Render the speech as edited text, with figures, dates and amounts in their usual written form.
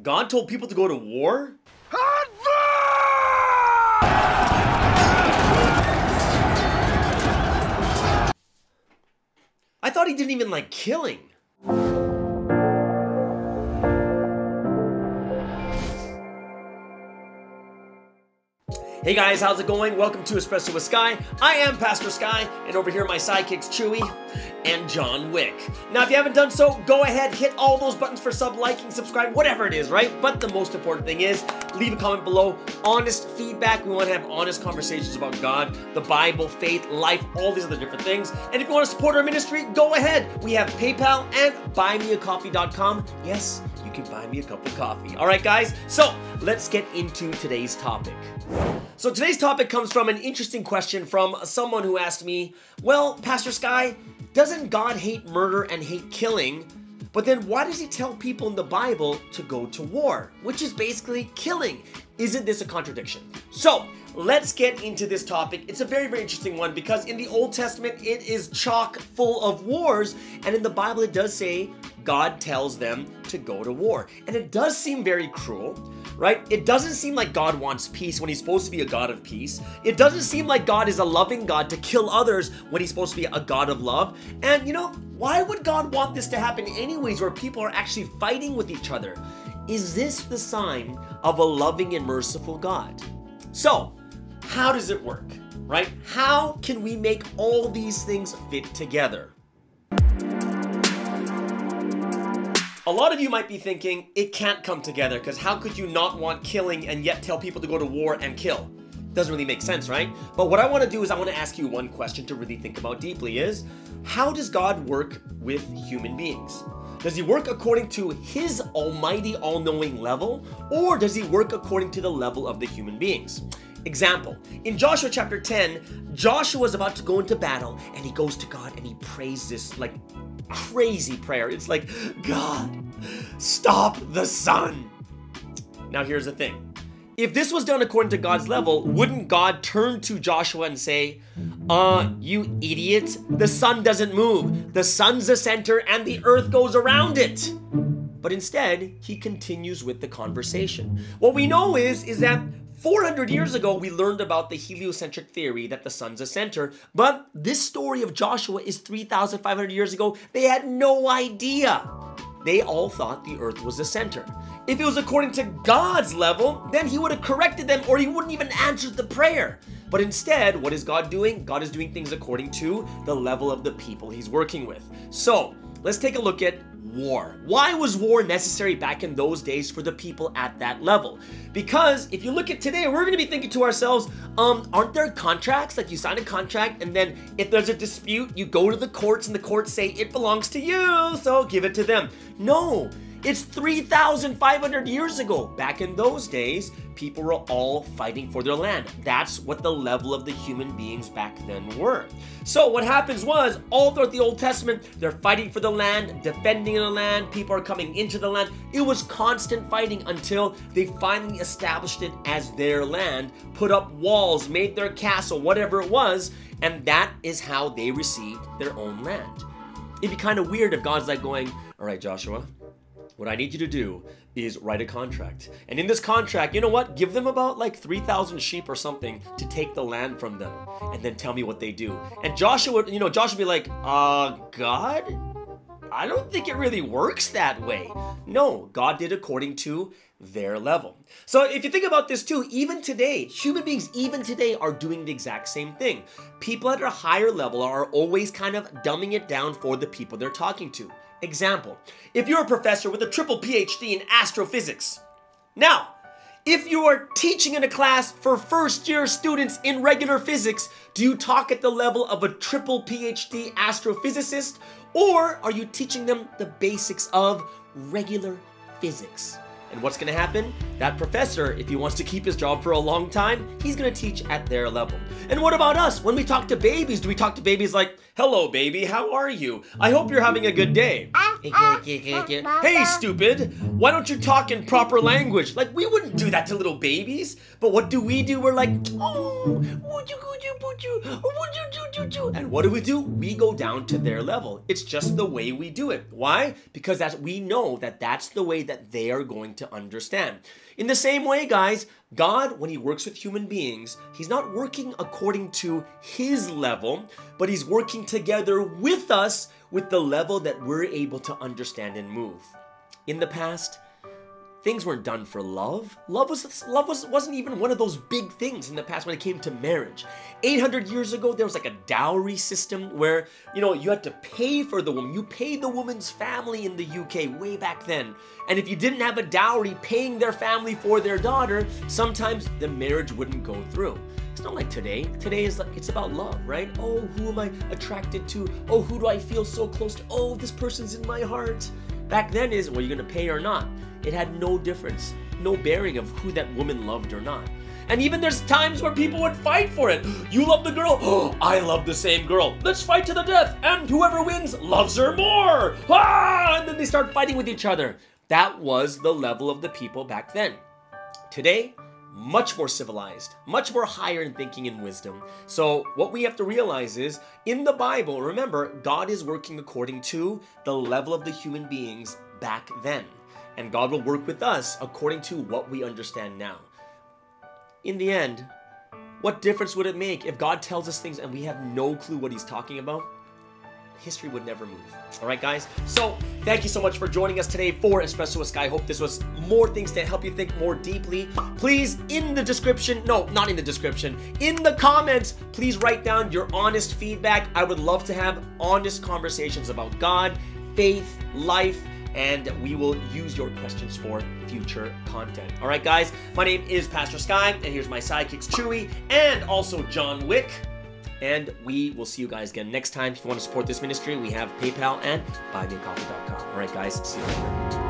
God told people to go to war? I thought he didn't even like killing. Hey guys, how's it going? Welcome to Espresso with Sky. I am Pastor Sky, and over here my sidekicks Chewy and John Wick. Now if you haven't done so, go ahead, hit all those buttons for sub, liking, subscribe, whatever it is, right? But the most important thing is, leave a comment below, honest feedback. We want to have honest conversations about God, the Bible, faith, life, all these other different things. And if you want to support our ministry, go ahead. We have PayPal and buymeacoffee.com. Yes, you can buy me a cup of coffee. All right, guys, so let's get into today's topic. So today's topic comes from an interesting question from someone who asked me, well, Pastor Sky, doesn't God hate murder and hate killing? But then why does he tell people in the Bible to go to war, which is basically killing? Isn't this a contradiction? So let's get into this topic. It's a very, very interesting one because in the Old Testament, it is chock full of wars. And in the Bible, it does say God tells them to go to war. And it does seem very cruel, right? It doesn't seem like God wants peace when he's supposed to be a God of peace. It doesn't seem like God is a loving God to kill others when he's supposed to be a God of love. And you know, why would God want this to happen anyways, where people are actually fighting with each other? Is this the sign of a loving and merciful God? So, how does it work, right? How can we make all these things fit together? A lot of you might be thinking, it can't come together because how could you not want killing and yet tell people to go to war and kill? Doesn't really make sense, right? But what I want to do is I want to ask you one question to really think about deeply is, how does God work with human beings? Does he work according to his almighty, all-knowing level, or does he work according to the level of the human beings? Example, in Joshua chapter 10, Joshua is about to go into battle and he goes to God and he prays this like crazy prayer. It's like, God, stop the sun. Now here's the thing. If this was done according to God's level, wouldn't God turn to Joshua and say, you idiot, the sun doesn't move. The sun's the center and the earth goes around it. But instead, he continues with the conversation. What we know is that 400 years ago, we learned about the heliocentric theory that the sun's a center, but this story of Joshua is 3,500 years ago. They had no idea. They all thought the earth was the center. If it was according to God's level, then he would have corrected them or he wouldn't even answer the prayer. But instead, what is God doing? God is doing things according to the level of the people he's working with. So let's take a look at war. Why was war necessary back in those days for the people at that level? Because if you look at today, we're going to be thinking to ourselves, aren't there contracts? Like you sign a contract and then if there's a dispute, you go to the courts and the courts say it belongs to you, so give it to them. No, it's 3,500 years ago. Back in those days, people were all fighting for their land. That's what the level of the human beings back then were. So what happens was, all throughout the Old Testament, they're fighting for the land, defending the land, people are coming into the land. It was constant fighting until they finally established it as their land, put up walls, made their castle, whatever it was, and that is how they received their own land. It'd be kind of weird if God's like going, all right, Joshua, what I need you to do is write a contract. And in this contract, you know what? Give them about like 3,000 sheep or something to take the land from them. And then tell me what they do. And Joshua would be like, God? I don't think it really works that way. No, God did according to their level. So if you think about this too, even today, human beings even today are doing the exact same thing. People at a higher level are always kind of dumbing it down for the people they're talking to. Example, if you're a professor with a triple PhD in astrophysics. Now, if you are teaching in a class for first-year students in regular physics, do you talk at the level of a triple PhD astrophysicist, or are you teaching them the basics of regular physics? And what's going to happen? That professor, if he wants to keep his job for a long time, he's going to teach at their level. And what about us? When we talk to babies, do we talk to babies like, hello, baby, how are you? I hope you're having a good day. Hey, stupid, why don't you talk in proper language? Like, we wouldn't do that to little babies. But what do? We're like, oh, would you And what do? We go down to their level. It's just the way we do it. Why? Because we know that that's the way that they are going to understand. In the same way, guys, God, when he works with human beings, he's not working according to his level, but he's working together with us with the level that we're able to understand and move. In the past, things weren't done for love. Love wasn't even one of those big things in the past when it came to marriage. 800 years ago, there was like a dowry system where, you had to pay for the woman. You paid the woman's family in the UK way back then. And if you didn't have a dowry paying their family for their daughter, sometimes the marriage wouldn't go through. It's not like today. Today it's about love, right? Oh, who am I attracted to? Oh, who do I feel so close to? Oh, this person's in my heart. Back then well, you're gonna pay or not. It had no difference, no bearing of who that woman loved or not. And even there's times where people would fight for it. You love the girl? Oh, I love the same girl. Let's fight to the death. And whoever wins loves her more. Ah! And then they start fighting with each other. That was the level of the people back then. Today, much more civilized, much more higher in thinking and wisdom. So what we have to realize is, in the Bible, remember, God is working according to the level of the human beings back then. And God will work with us according to what we understand now. In the end, what difference would it make if God tells us things and we have no clue what he's talking about? History would never move. All right, guys? So thank you so much for joining us today for Espresso with Sky. I hope this was more things to help you think more deeply. Please, in the description, no, not in the description, in the comments, please write down your honest feedback. I would love to have honest conversations about God, faith, life, and we will use your questions for future content. All right, guys, my name is Pastor Sky, and here's my sidekicks, Chewy, and also John Wick. And we will see you guys again next time. If you want to support this ministry, we have PayPal and buymeacoffee.com. All right, guys, see you later.